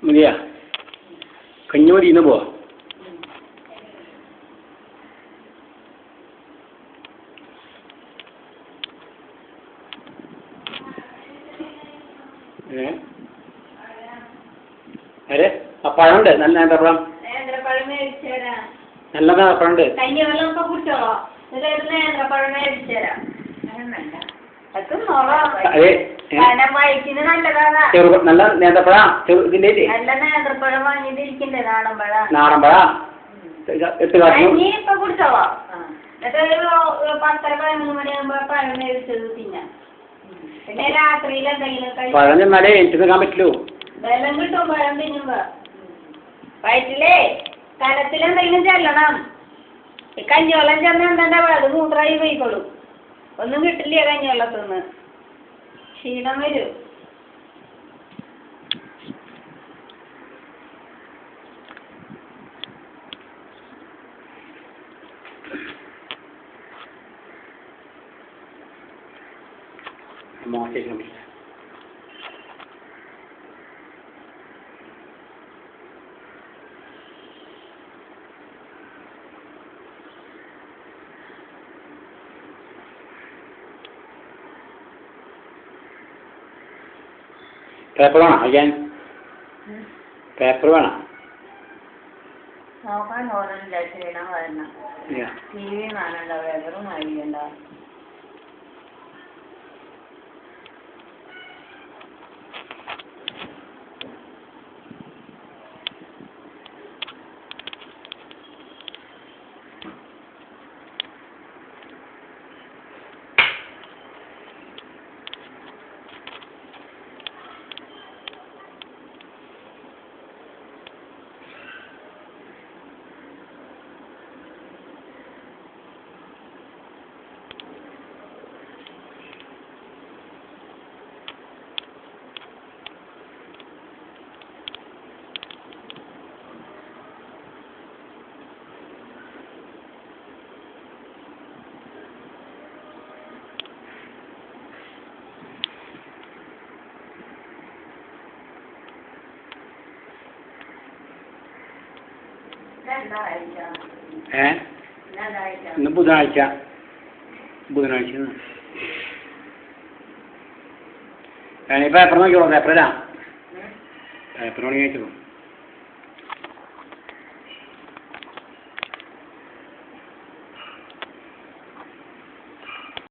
മതിയാ കഞ്ഞി മതി ഇന്ന് പോവാ അരെ ആ പഴമുണ്ട് നല്ല നേന്ത്രപ്പഴം നല്ല നേന്ത്രപ്പഴമുണ്ട് നല്ല നേന്ത്രപ്പഴ ഇതിന്റെ നാടൻപഴ എട്ട് കാശ് പഴം ചെന്നാലേ എനിക്ക് നിൽക്കാൻ പറ്റുള്ളൂ വെള്ളം കിട്ടും പഴം തിന്നുമ്പോ വയറ്റിലേ കലത്തിലെന്തെങ്കിലും ചെല്ലണം ഈ കഞ്ഞിവെള്ളം ചെന്ന എന്താ അത് മൂത്രായി പോയിക്കോളും ഒന്നും കിട്ടില്ല കഞ്ഞിവെള്ളത്തിന്ന് ക്ഷീണം വരും പേപ്പർ വേണം അയ്യാൻ പേപ്പർ വേണം നോക്കാൻ തോന്നുന്നില്ല ക്ഷീണം വരണം ടി വി കാണണ്ട പേപ്പറും വായിക്കണ്ട ഇന്ന് ബുധനാഴ്ച പേപ്പർ നോക്കിയോളൂ പേപ്പറിലാ പേപ്പർ വേണമെങ്കിൽ അയച്ചോളൂ